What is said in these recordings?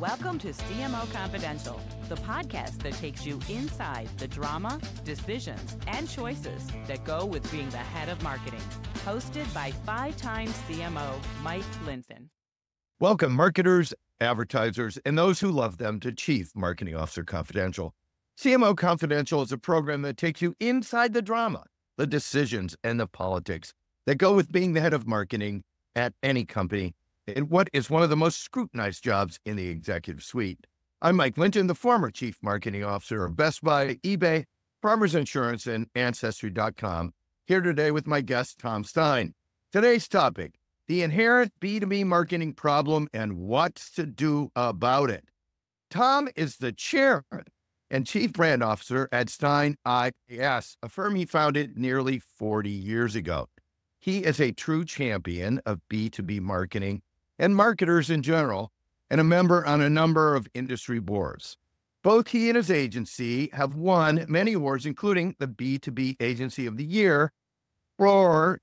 Welcome to CMO Confidential, the podcast that takes you inside the drama, decisions, and choices that go with being the head of marketing. Hosted by five-time CMO Mike Linton. Welcome, marketers, advertisers, and those who love them to Chief Marketing Officer Confidential. CMO Confidential is a program that takes you inside the drama, the decisions, and the politics that go with being the head of marketing at any company in what is one of the most scrutinized jobs in the executive suite. I'm Mike Linton, the former Chief Marketing Officer of Best Buy, eBay, Farmers Insurance, and Ancestry.com, here today with my guest, Tom Stein. Today's topic, the inherent B2B marketing problem and what's to do about it. Tom is the chair and chief brand officer at Stein IAS, a firm he founded nearly 40 years ago. He is a true champion of B2B marketing and marketers in general, and a member on a number of industry boards. Both he and his agency have won many awards, including the B2B Agency of the Year or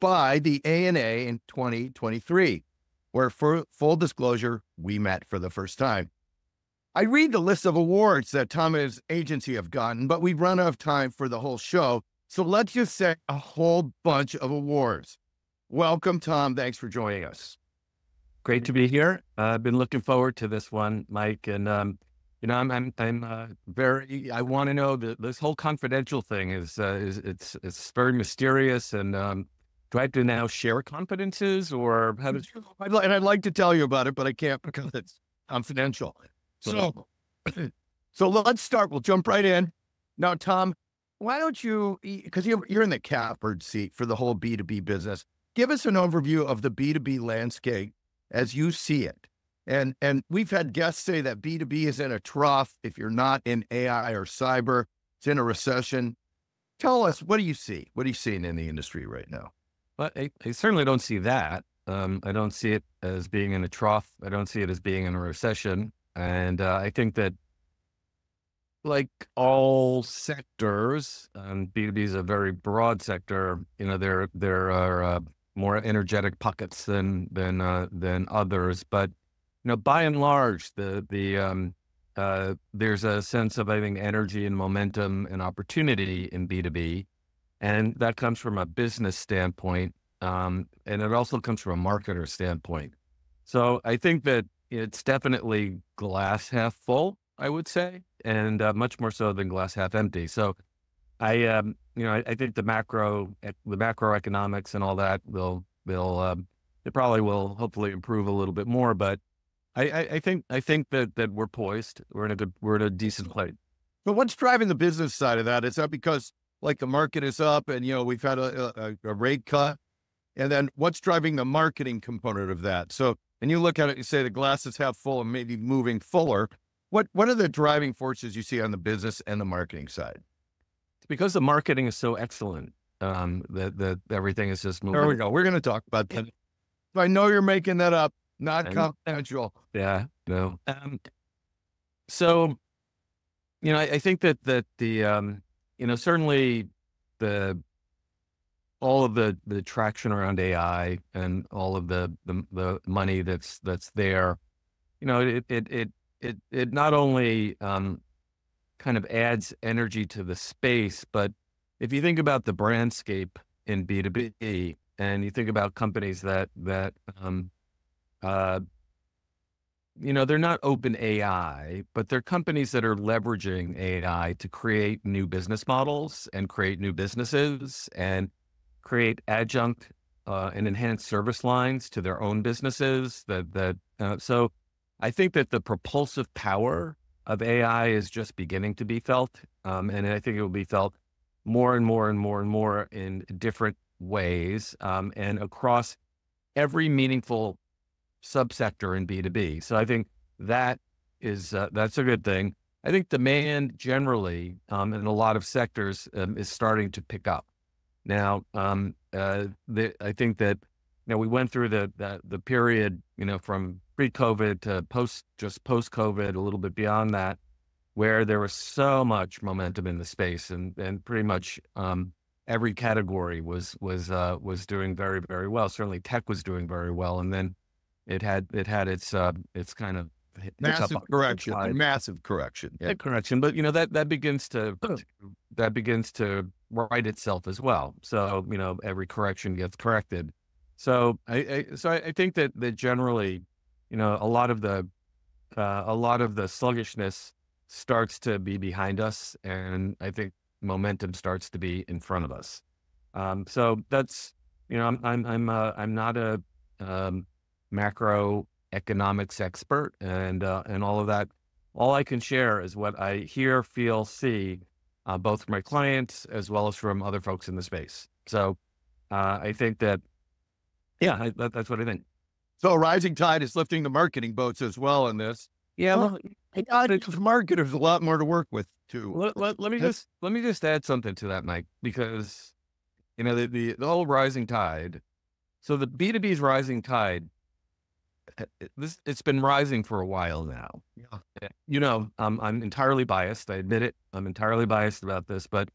by the ANA in 2023, where, for full disclosure, we met for the first time. I read the list of awards that Tom and his agency have gotten, but we've run out of time for the whole show, so let's just say a whole bunch of awards. Welcome, Tom. Thanks for joining us. Great to be here. I've been looking forward to this one, Mike, and I'm very. I want to know that this whole confidential thing is very mysterious, and do I have to now share confidences, or how does? I'd like to tell you about it, but I can't because it's confidential. So let's start. We'll jump right in. Now, Tom, why don't you, because you're in the catbird seat for the whole B2B business, give us an overview of the B2B landscape as you see it. And we've had guests say that B2B is in a trough. If you're not in AI or cyber, it's in a recession. Tell us, what do you see? What are you seeing in the industry right now? Well, I certainly don't see that. I don't see it as being in a trough. I don't see it as being in a recession. And I think that, like all sectors, B2B is a very broad sector. You know, there are more energetic pockets than others, but you know, by and large, there's a sense of, I think, energy and momentum and opportunity in B2B, and that comes from a business standpoint, and it also comes from a marketer standpoint. So I think that it's definitely glass half full, I would say, and much more so than glass half empty. So I think the macroeconomics and all that it probably will hopefully improve a little bit more. But I think that we're poised. We're in a decent place. But what's driving the business side of that? Is that because like the market is up and we've had a rate cut, and then what's driving the marketing component of that? So and you look at it, you say the glass is half full and maybe moving fuller. What are the driving forces you see on the business and the marketing side? Because the marketing is so excellent, that everything is just moving. There we go. We're going to talk about that. I know you're making that up, not confidential. Yeah, no. So, I think that the, certainly all of the traction around AI and all of the money that's there, it not only kind of adds energy to the space, but if you think about the brandscape in B2B and you think about companies that they're not open AI, but they're companies that are leveraging AI to create new business models and create new businesses and create adjunct and enhanced service lines to their own businesses. So I think that the propulsive power of AI is just beginning to be felt. And I think it will be felt more and more and more and more in different ways and across every meaningful subsector in B2B. So I think that is, that's a good thing. I think demand generally in a lot of sectors is starting to pick up. Now, I think that, we went through the period, from pre-COVID to post-COVID, a little bit beyond that, where there was so much momentum in the space, and pretty much every category was doing very, very well. Certainly, tech was doing very well, and then it had its kind of Massive correction, a massive correction. Yeah. Correction, but that begins to right itself as well. So every correction gets corrected. So I think that generally, a lot of the sluggishness starts to be behind us, and I think momentum starts to be in front of us. So that's I'm not a macroeconomics expert and all of that. All I can share is what I hear, feel, see, both from my clients as well as from other folks in the space. So I think that, that's what I think. So a rising tide is lifting the marketing boats as well in this. Yeah, well, marketers a lot more to work with too. Let me just add something to that, Mike, because the whole rising tide. So the B2B's rising tide, it's been rising for a while now. Yeah. I'm entirely biased. I admit it. I'm entirely biased about this, but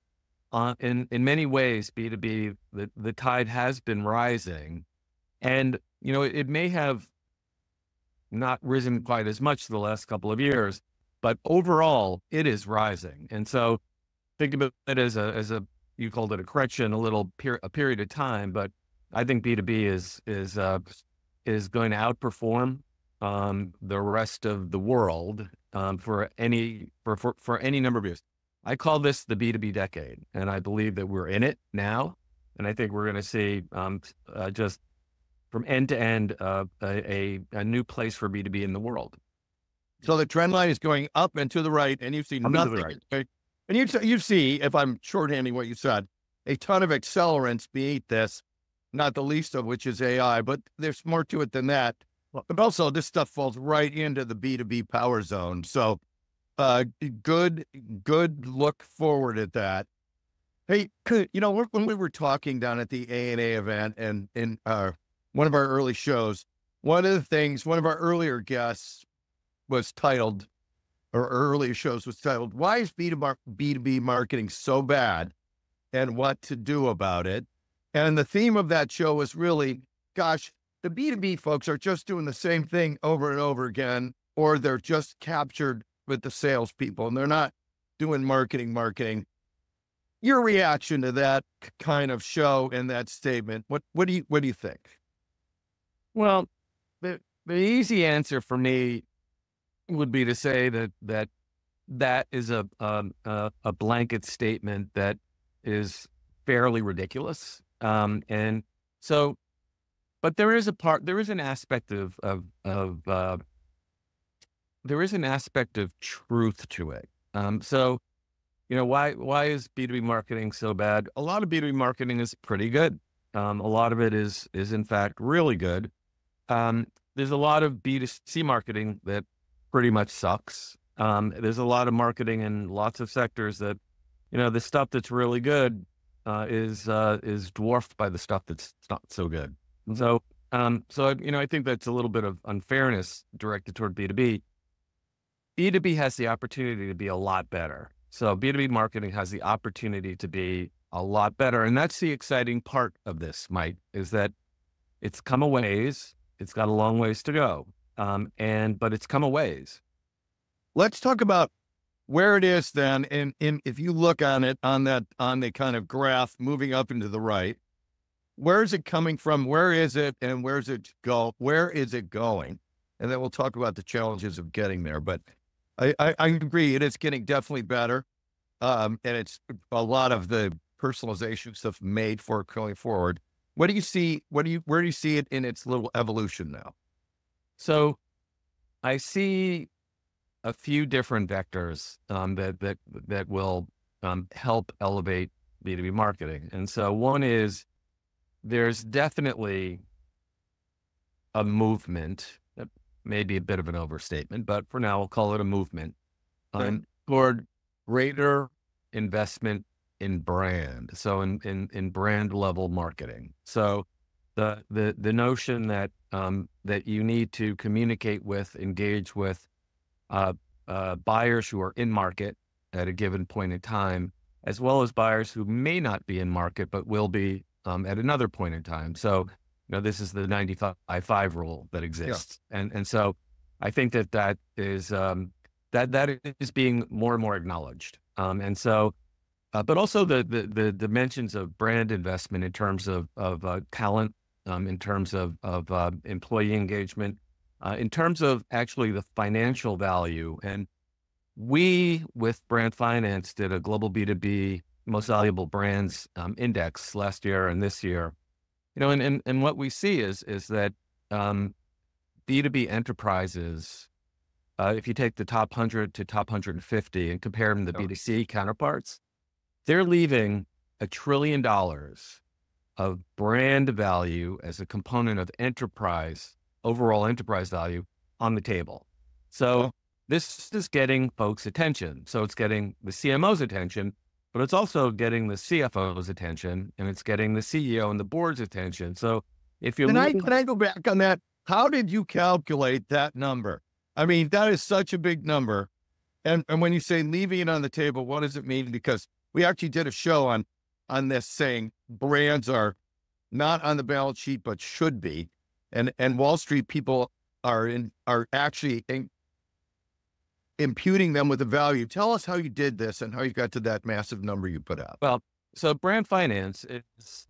in many ways, B2B, the tide has been rising, and it may have not risen quite as much the last couple of years, but overall it is rising. And so think about it as a you called it a correction, a period of time, but I think B2B is going to outperform the rest of the world for any number of years. I call this the B2B decade, and I believe that we're in it now. And I think we're going to see just from end to end a new place for B2B in the world. So the trend line is going up and to the right, and you've seen nothing. Right. Okay? And you see, if I'm shorthanding what you said, a ton of accelerants beneath this, not the least of which is AI, but there's more to it than that. But also this stuff falls right into the B2B power zone. So good look forward at that. Hey, when we were talking down at the A&A event and in one of our early shows, one of our earlier guests was titled, or earlier shows was titled, "Why is B2B marketing so bad and what to do about it?" And the theme of that show was really, gosh, the B2B folks are just doing the same thing over and over again, or they're just captured with the salespeople and they're not doing marketing. Your reaction to that kind of show and that statement, what do you think? Well, the easy answer for me would be to say that is a blanket statement that is fairly ridiculous. And so, but there is an aspect of truth to it. So, why is B2B marketing so bad? A lot of B2B marketing is pretty good. A lot of it is in fact really good. There's a lot of B2C marketing that pretty much sucks. There's a lot of marketing in lots of sectors that, the stuff that's really good is dwarfed by the stuff that's not so good. And so, I think that's a little bit of unfairness directed toward B2B. B2B has the opportunity to be a lot better. So B2B marketing has the opportunity to be a lot better. And that's the exciting part of this, Mike, is that it's come a ways. It's got a long ways to go. But it's come a ways. Let's talk about where it is then. And if you look on it, on the kind of graph moving up into the right, where is it coming from? Where is it? And where is it going? And then we'll talk about the challenges of getting there. But I agree. It is getting definitely better. And it's a lot of the personalization stuff made for going forward. What do you see? Where do you see it in its little evolution now? So I see a few different vectors that will help elevate B2B marketing. And so one is there's definitely a movement, that may be a bit of an overstatement, but for now, we'll call it a movement toward greater investment in brand. So in brand level marketing. So the notion that that you need to communicate with, engage with buyers who are in market at a given point in time, as well as buyers who may not be in market but will be at another point in time. So this is the 95-5 rule that exists, and so I think that is that is being more and more acknowledged. And so, but also the dimensions of brand investment in terms of talent, in terms of employee engagement, in terms of actually the financial value. And we, with Brand Finance, did a global B2B most valuable brands index last year and this year. And what we see is that B2B enterprises, if you take the top 100 to top 150 and compare them to B2C counterparts, they're leaving $1 trillion of brand value as a component of overall enterprise value on the table. So this is getting folks' attention. So it's getting the CMO's attention, but it's also getting the CFO's attention, and it's getting the CEO and the board's attention. So if you're can I go back on that? How did you calculate that number? I mean, that is such a big number. And when you say leaving it on the table, what does it mean? Because we actually did a show on this saying brands are not on the balance sheet, but should be. And Wall Street people are actually imputing them with a value. Tell us how you did this and how you got to that massive number you put out. Well, so Brand Finance is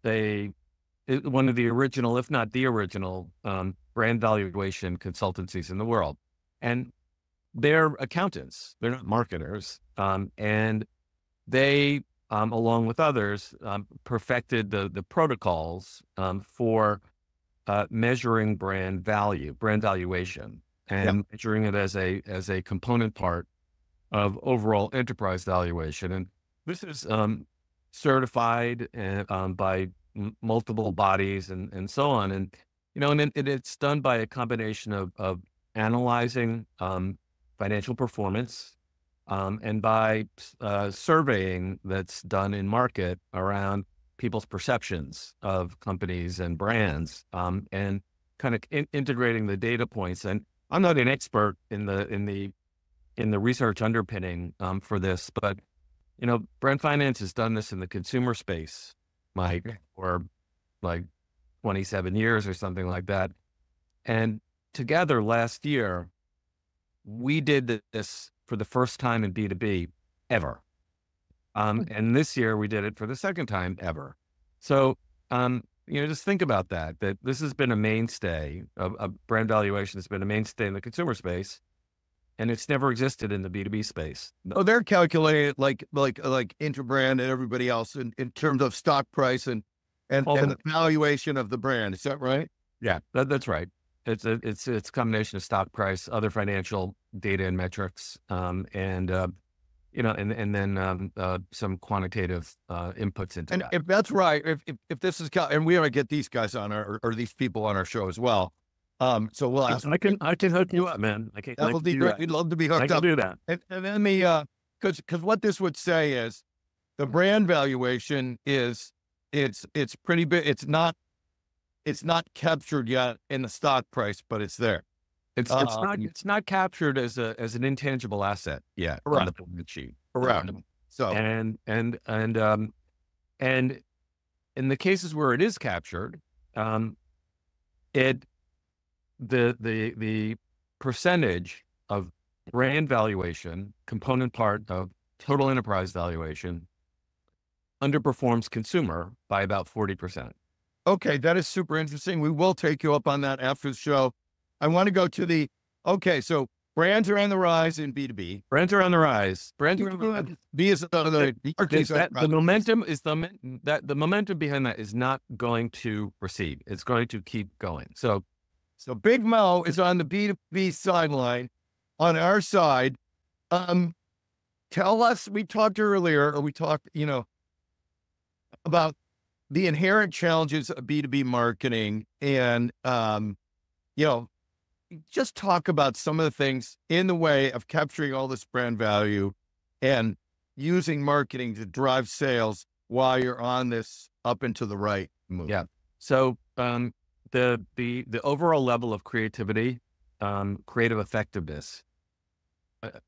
one of the original, if not the original, brand valuation consultancies in the world. And they're accountants, they're not marketers. And they, along with others, perfected the protocols for measuring brand valuation, and measuring it as a component part of overall enterprise valuation. And this is certified by multiple bodies and so on. And, and it's done by a combination of analyzing financial performance and by surveying that's done in market around people's perceptions of companies and brands, and kind of integrating the data points. And I'm not an expert in the research underpinning for this, but Brand Finance has done this in the consumer space, Mike, for like 27 years or something like that. And together last year, we did this for the first time in B2B ever. And this year we did it for the second time ever. So, just think about that this has been a mainstay of brand valuation. Has been a mainstay in the consumer space, and it's never existed in the B2B space. Oh, they're calculated like Interbrand and everybody else in terms of stock price and the valuation of the brand. Is that right? Yeah, that's right. It's a combination of stock price, other financial data and metrics, and then some quantitative inputs into that. If that's right, if this is, and we want to get these guys on or these people on our show as well. So we'll ask. I can hook you up, man. That will be great. We'd love to be hooked up. I can do that. And then because what this would say is the brand valuation it's pretty big. It's not captured yet in the stock price, but it's there. It's not captured as an intangible asset yet on the balance sheet. Correct. So and in the cases where it is captured, the percentage of brand valuation, component part of total enterprise valuation, underperforms consumer by about 40%. Okay, that is super interesting. We will take you up on that after the show. I want to go to so brands are on the rise in B2B. Brands are on the rise. B is the momentum is the momentum behind that is not going to recede. It's going to keep going. So Big Mo is on the B2B sideline. On our side, tell us. We talked earlier, about the inherent challenges of B2B marketing, and just talk about some of the things in the way of capturing all this brand value and using marketing to drive sales while you're on this up and to the right move. Yeah. So the overall level of creativity, creative effectiveness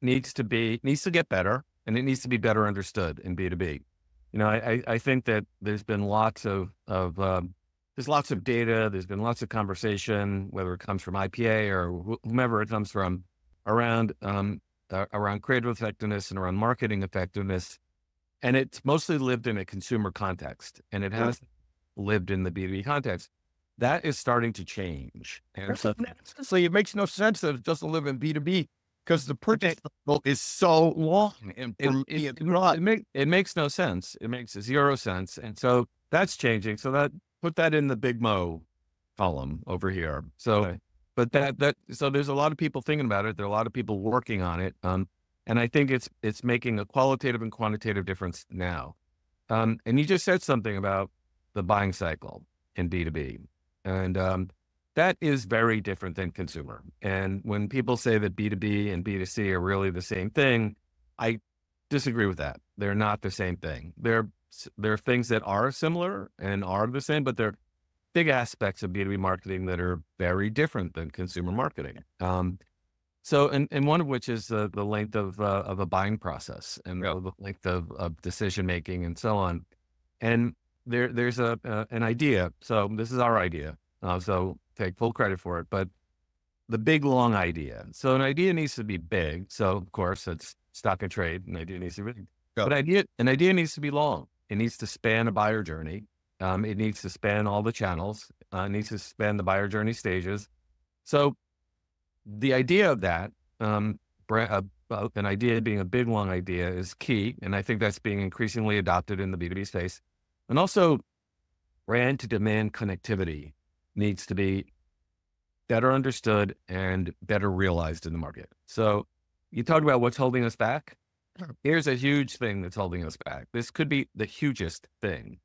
needs to get better, and it needs to be better understood in B2B. I think that there's been lots of there's lots of data. There's been lots of conversation, whether it comes from IPA or whomever it comes from, around around creative effectiveness and around marketing effectiveness. And it's mostly lived in a consumer context, and it has lived in the B2B context. That is starting to change. And so, honestly, it makes no sense that it doesn't live in B2B because the purchase cycle is so long. And for me, it's not. it makes no sense. It makes zero sense. And so that's changing. So that put that in the big Mo column over here. So, but so there's a lot of people thinking about it. There are a lot of people working on it. And I think it's making a qualitative and quantitative difference now. And you just said something about the buying cycle in B2B. And that is very different than consumer. And when people say that B2B and B2C are really the same thing, I disagree with that. They're not the same thing. There are things that are similar and are the same, but there are big aspects of B2B marketing that are very different than consumer marketing. So, and one of which is the length of a buying process and the length of decision making and so on. And there's an idea. So this is our idea. So take full credit for it. But the big long idea. So an idea needs to be big. So of course it's stock and trade. An idea needs to be big. But an idea needs to be long. It needs to span a buyer journey. It needs to span all the channels. It needs to span the buyer journey stages. So the idea of that, an idea being a big, long idea is key. And I think that's being increasingly adopted in the B2B space. And also brand to demand connectivity needs to be better understood and better realized in the market. So you talked about what's holding us back. Here's a huge thing that's holding us back. This could be the hugest thing,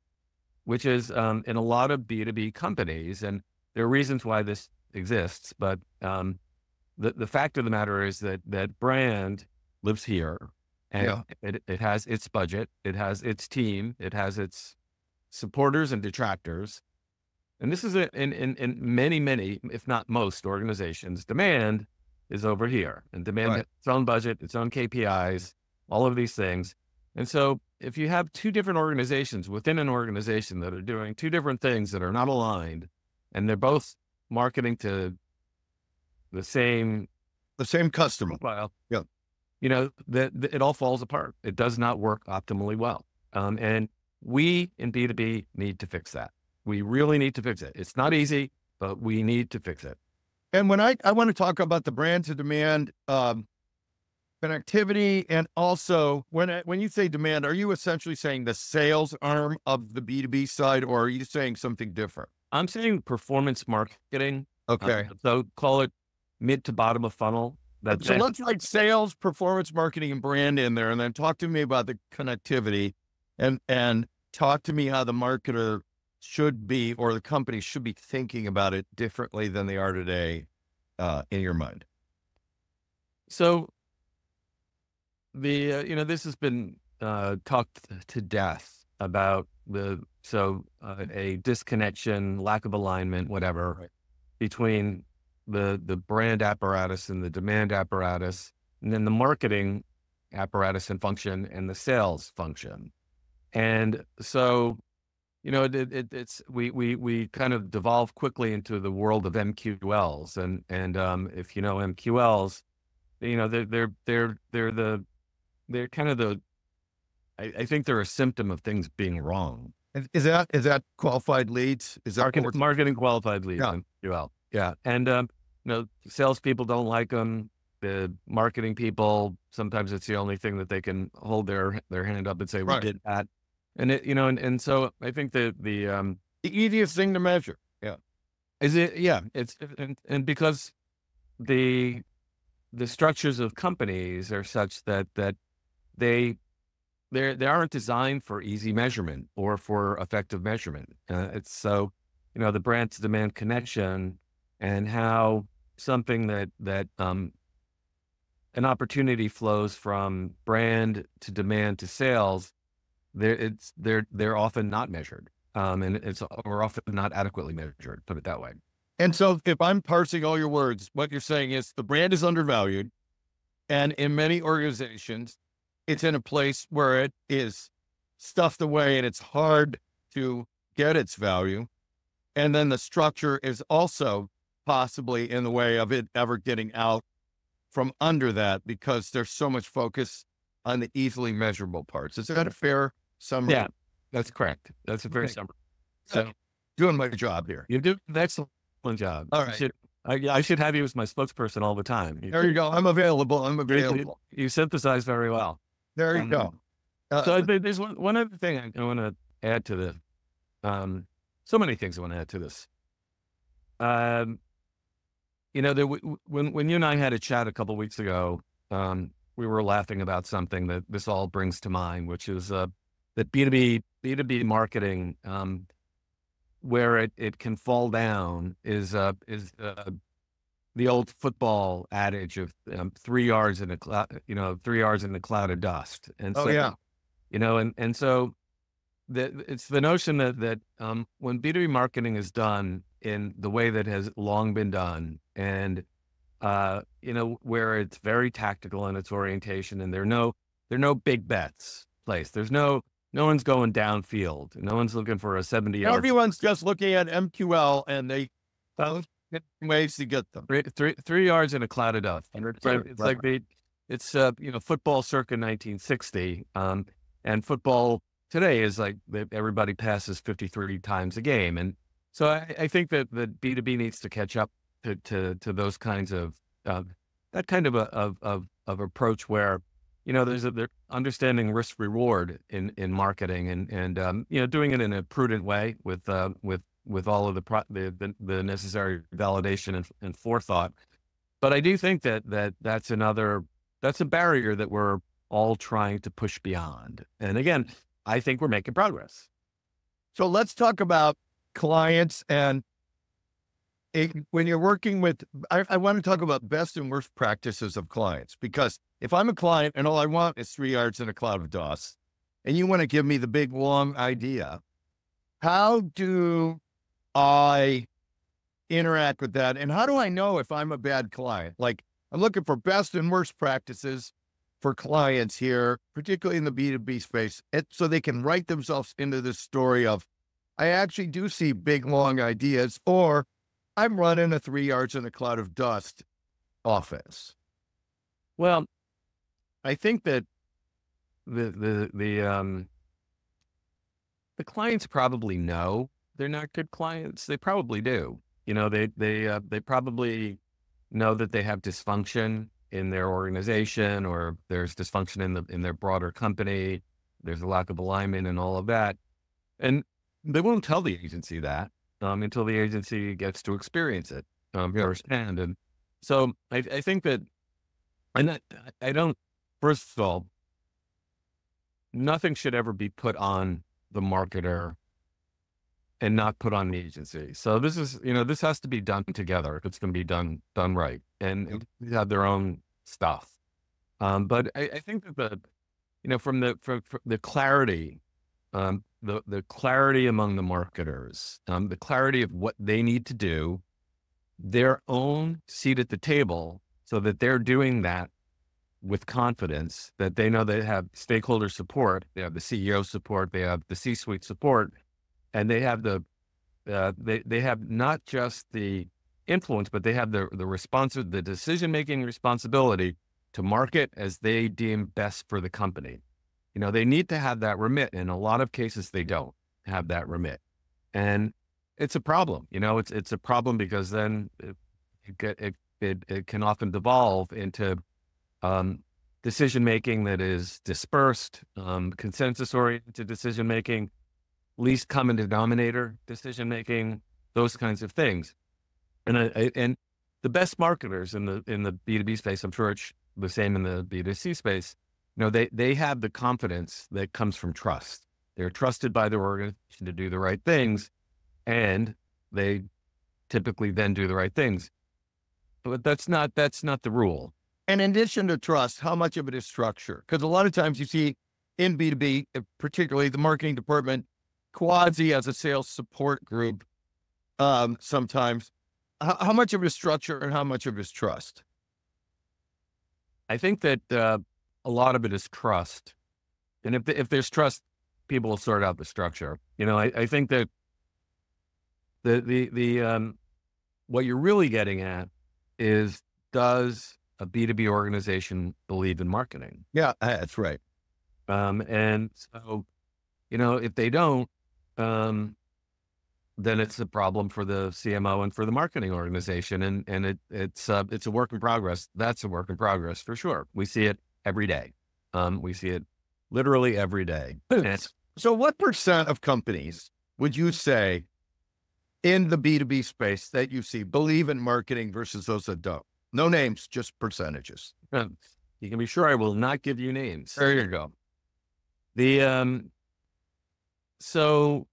which is in a lot of B2B companies, and there are reasons why this exists, but the fact of the matter is that brand lives here, and it has its budget, it has its team, it has its supporters and detractors. And this is in many, if not most organizations, demand is over here, and demand has its own budget, its own KPIs, all of these things. And so if you have two different organizations within an organization that are doing two different things that are not aligned, and they're both marketing to the same customer profile, that it all falls apart. It does not work optimally well. And we in B2B need to fix that. We really need to fix it. It's not easy, but we need to fix it. And when I want to talk about the brand to demand connectivity, and also when you say demand, are you essentially saying the sales arm of the B2B side, or are you saying something different? I'm saying performance marketing. Okay. So call it mid to bottom of funnel. So let's like sales, performance marketing, and brand in there, and then talk to me about the connectivity, and talk to me how the marketer should be, or the company should be thinking about it differently than they are today, in your mind. So this has been talked to death about a disconnection, lack of alignment, whatever, between the brand apparatus and the demand apparatus, and then the marketing apparatus and function and the sales function. And so, we kind of devolve quickly into the world of MQLs, and if you know MQLs, they're kind of I think they're a symptom of things being wrong. Is that qualified leads? Is that marketing qualified leads? Yeah. MQL. Yeah. And, salespeople don't like them. The marketing people, sometimes it's the only thing that they can hold their hand up and say, we did that. And and so I think the easiest thing to measure. Yeah. Is it? Yeah. It's, and because the structures of companies are such that they aren't designed for easy measurement or for effective measurement. It's so, the brand to demand connection, and how something that an opportunity flows from brand to demand to sales, they're often not measured, and or often not adequately measured, put it that way. And so if I'm parsing all your words, what you're saying is the brand is undervalued, and in many organizations, it's in a place where it is stuffed away and it's hard to get its value. And then the structure is also possibly in the way of it ever getting out from under that because there's so much focus on the easily measurable parts. Is that a fair summary? Yeah, that's correct. That's a fair summary. So doing my job here. you do an excellent job. All right. I should have you as my spokesperson all the time. There you go. I'm available. You synthesize very well. There you go. So there's one other thing I want to add to this. So many things I want to add to this. When you and I had a chat a couple of weeks ago, we were laughing about something that this all brings to mind, which is that B2B marketing, where it can fall down is the old football adage of 3 yards in a cloud, 3 yards in a cloud of dust. And so, and so it's the notion that when B2B marketing is done in the way that has long been done, and where it's very tactical in its orientation, and there are no big bets placed. There's no one's going downfield. No one's looking for a 70-yard. Everyone's just looking at MQL, and they found ways to get them. 3 yards in a cloud of dust. It's football circa 1960, and football today is like everybody passes 53 times a game, and so I think that the B2B needs to catch up to those kinds of that kind of approach where they're understanding risk reward in marketing and doing it in a prudent way with all of the necessary validation and forethought. But I do think that's a barrier that we're all trying to push beyond. And again, I think we're making progress. So let's talk about clients and when you're working with, I want to talk about best and worst practices of clients, because if I'm a client and all I want is 3 yards in a cloud of dust, and you want to give me the big, long idea, how do I interact with that? And how do I know if I'm a bad client? Like, I'm looking for best and worst practices for clients here, particularly in the B2B space, so they can write themselves into this story of, I actually do see big, long ideas, or I'm running a 3 yards in a cloud of dust offense. Well, I think that the clients probably know they're not good clients. They probably do. They probably know that they have dysfunction in their organization, or there's dysfunction in their broader company. There's a lack of alignment and all of that, and they won't tell the agency that until the agency gets to experience it firsthand. And so I think that, and I don't. First of all, nothing should ever be put on the marketer and not put on the agency. So this is, this has to be done together if it's going to be done right, and they have their own stuff. But I think that from the clarity, the clarity among the marketers, the clarity of what they need to do, their own seat at the table, so that they're doing that with confidence, that they know they have stakeholder support, they have the CEO support, they have the C-suite support, and they have they have not just the influence, but they have the decision-making responsibility to market as they deem best for the company. They need to have that remit. In a lot of cases, they don't have that remit, and it's a problem. It's a problem because then it can often devolve into decision-making that is dispersed, consensus-oriented decision-making, least common denominator decision-making, those kinds of things. And the best marketers in the B2B space, I'm sure it's the same in the B2C space, they have the confidence that comes from trust. They're trusted by their organization to do the right things, and they typically then do the right things. But that's not the rule. And in addition to trust, how much of it is structure? Because a lot of times you see in B2B, particularly the marketing department, quasi as a sales support group, sometimes. How much of it is structure and how much of it is trust? I think that a lot of it is trust. And if there's trust, people will sort out the structure. I think that what you're really getting at is, does a B2B organization believe in marketing? Yeah, that's right. And so, if they don't, then it's a problem for the CMO and for the marketing organization. And it's a work in progress. That's a work in progress for sure. We see it every day. We see it literally every day. So what percent of companies would you say in the B2B space that you see believe in marketing versus those that don't? No names, just percentages. You can be sure I will not give you names. There you go. So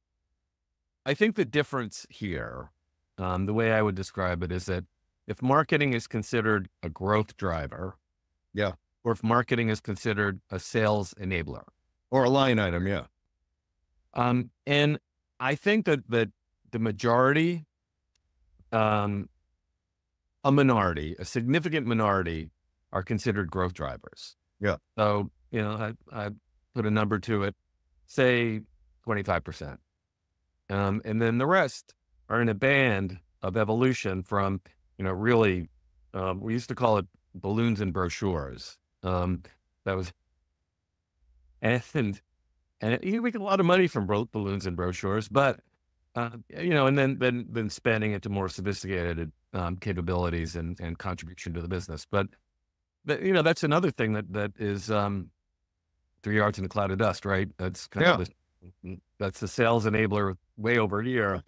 I think the difference here, the way I would describe it is that if marketing is considered a growth driver, yeah, or if marketing is considered a sales enabler, or a line item, yeah. And I think that the majority, a significant minority, are considered growth drivers. Yeah. So I put a number to it, say 25%. And then the rest are in a band of evolution from, really, we used to call it balloons and brochures. And you make a lot of money from balloons and brochures, but, and then spanning into more sophisticated capabilities and contribution to the business. But that's another thing that is 3 yards in a cloud of dust, right? That's kind of that's the sales enabler way over here.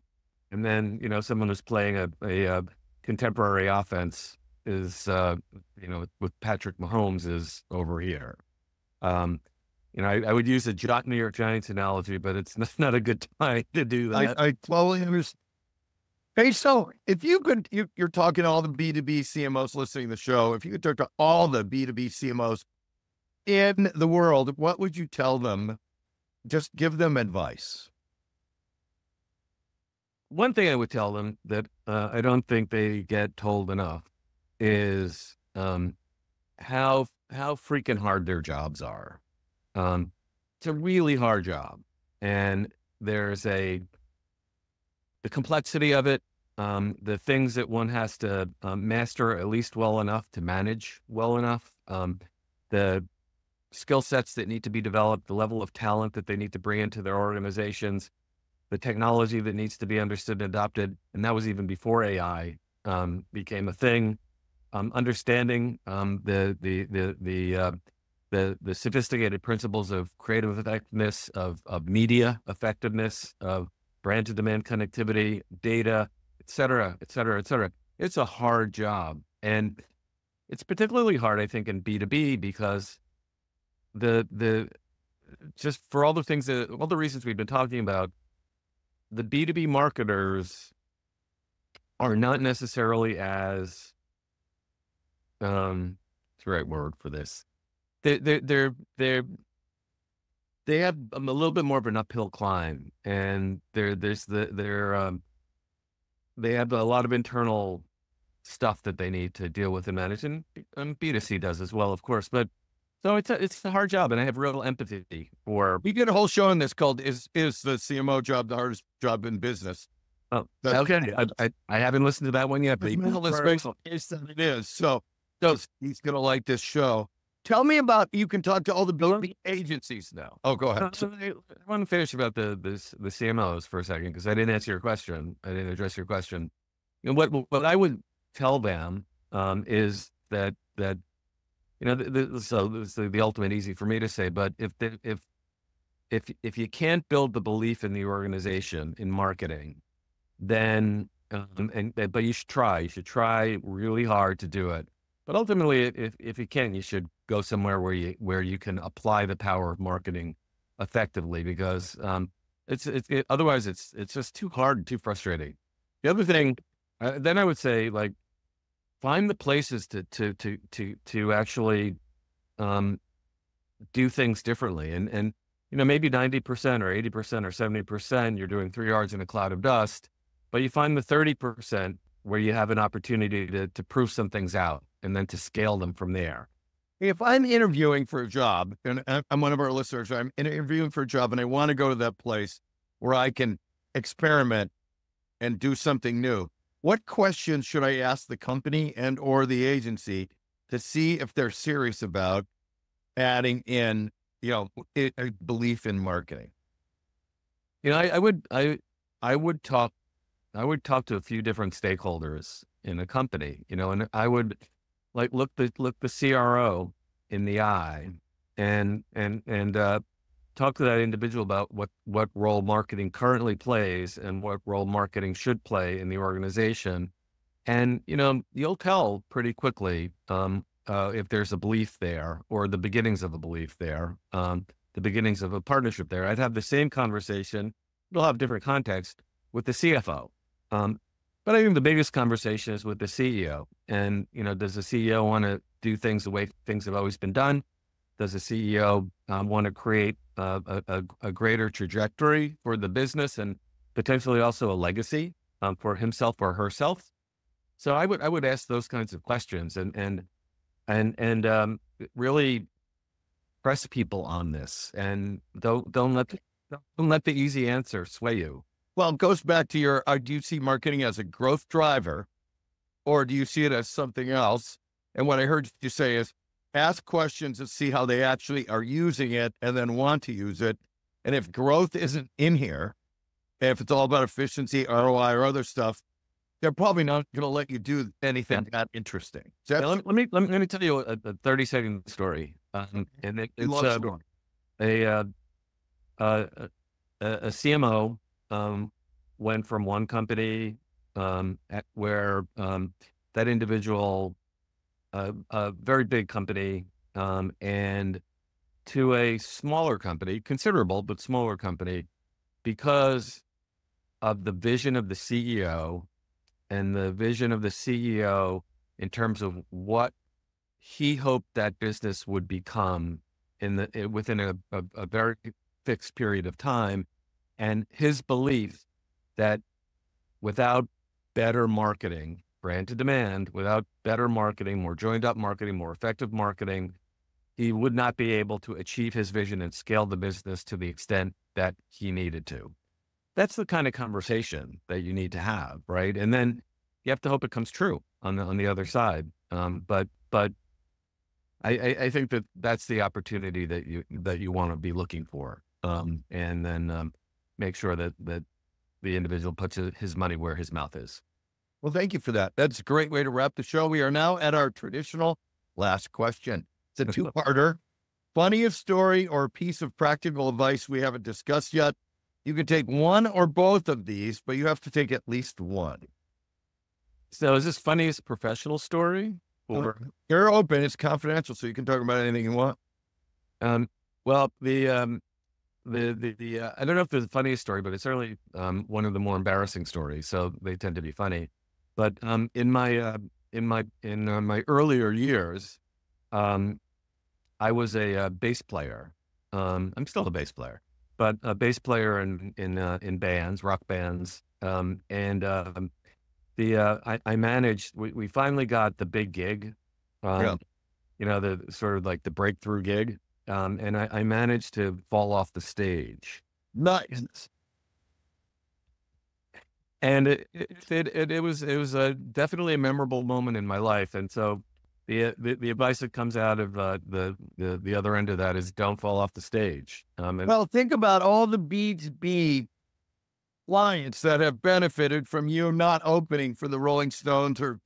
And then, someone who's playing a contemporary offense is, with Patrick Mahomes is over here. I would use a New York Giants analogy, but it's not a good time to do that. I totally understand. Hey, so if you could, you're talking to all the B2B CMOs listening to the show. If you could talk to all the B2B CMOs in the world, what would you tell them? Just give them advice. One thing I would tell them that I don't think they get told enough is how freaking hard their jobs are. It's a really hard job, and there's the complexity of it, the things that one has to master at least well enough to manage well enough, the skill sets that need to be developed, the level of talent that they need to bring into their organizations, the technology that needs to be understood and adopted. And that was even before AI became a thing. Understanding the sophisticated principles of creative effectiveness, of media effectiveness, of brand to demand connectivity, data, et cetera, et cetera, et cetera. It's a hard job. And it's particularly hard, I think, in B2B because just for all the things all the reasons we've been talking about, the B2B marketers are not necessarily as, what's the right word for this? They have a little bit more of an uphill climb, and they have a lot of internal stuff that they need to deal with and manage, and B2C does as well, of course. But so it's a hard job, and I have real empathy for. We did a whole show on this called "Is the CMO job the hardest job in business?" Oh, okay. I haven't listened to that one yet, but it is. So he's gonna like this show. Tell me about, you can talk to all the B2B agencies now. Oh, go ahead. So I want to finish about the CMOs for a second, because I didn't answer your question. I didn't address your question. What I would tell them is that so this is the ultimate easy for me to say, but if you can't build the belief in the organization in marketing, then but you should try. You should try really hard to do it. But ultimately, if you can, you should go somewhere where you can apply the power of marketing effectively, because otherwise it's just too hard and too frustrating. The other thing, then I would say, like, find the places to actually do things differently, and maybe 90% or 80% or 70% you're doing 3 yards in a cloud of dust, but you find the 30% where you have an opportunity to prove some things out and then to scale them from there. If I'm interviewing for a job, and I'm one of our listeners, I'm interviewing for a job and I want to go to that place where I can experiment, and do something new, what questions should I ask the company and or the agency to see if they're serious about adding in, a belief in marketing? I would talk to a few different stakeholders in a company, and I would look the CRO in the eye and talk to that individual about what role marketing currently plays and what role marketing should play in the organization. And, you'll tell pretty quickly if there's a belief there or the beginnings of a belief there, the beginnings of a partnership there. I'd have the same conversation. It'll have different context with the CFO. But I think the biggest conversation is with the CEO. And, does the CEO want to do things the way things have always been done? Does the CEO want to create a greater trajectory for the business and potentially also a legacy for himself or herself? So I would ask those kinds of questions and really press people on this, and don't let the easy answer sway you. Well, it goes back to do you see marketing as a growth driver, or do you see it as something else? And what I heard you say is ask questions and see how they actually are using it and then want to use it. And if growth isn't in here, if it's all about efficiency, ROI, or other stuff, they're probably not going to let you do anything that interesting. Let me tell you a 30-second story. And it's a CMO went from one company where that individual, a very big company, and to a smaller company, considerable, but smaller company, because of the vision of the CEO and the vision of the CEO in terms of what he hoped that business would become within a very fixed period of time, and his belief that without better marketing, brand to demand, without better marketing, more joined up marketing, more effective marketing, he would not be able to achieve his vision and scale the business to the extent that he needed to. That's the kind of conversation that you need to have, right? And then you have to hope it comes true on the other side. But I think that's the opportunity that you want to be looking for, and then make sure that the individual puts his money where his mouth is. Well, thank you for that. That's a great way to wrap the show. We are now at our traditional last question. It's a two-parter. Funniest story or piece of practical advice we haven't discussed yet. You can take one or both of these, but you have to take at least one. So is this funniest professional story? Or you're open. It's confidential, so you can talk about anything you want. Well, the I don't know if it's the funniest story, but it's certainly one of the more embarrassing stories. So they tend to be funny. But in my earlier years, I was a bass player. I'm still a bass player, but a bass player in bands, rock bands. I managed. We finally got the big gig, the sort of like the breakthrough gig, and I managed to fall off the stage. Nice. And it was definitely a memorable moment in my life. And so the advice that comes out of the other end of that is don't fall off the stage. Well, think about all the B2B clients that have benefited from you not opening for the Rolling Stones, or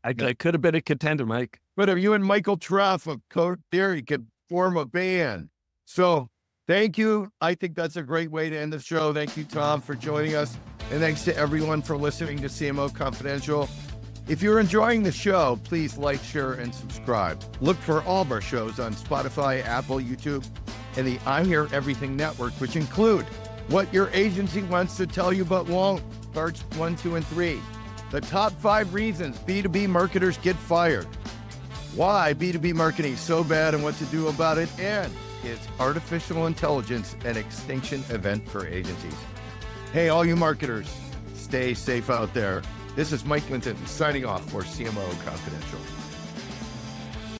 I could have been a contender, Mike. But if you and Michael Trough of Code Theory could form a band. So thank you. I think that's a great way to end the show. Thank you, Tom, for joining us. And thanks to everyone for listening to CMO Confidential. If you're enjoying the show, please like, share, and subscribe. Look for all of our shows on Spotify, Apple, YouTube, and the I Hear Everything Network, which include What Your Agency Wants to Tell You But Won't, parts 1, 2, and 3. The top 5 reasons B2B marketers get fired. Why B2B marketing is so bad and what to do about it. And is artificial intelligence an extinction event for agencies? Hey, all you marketers, stay safe out there. This is Mike Clinton signing off for CMO Confidential.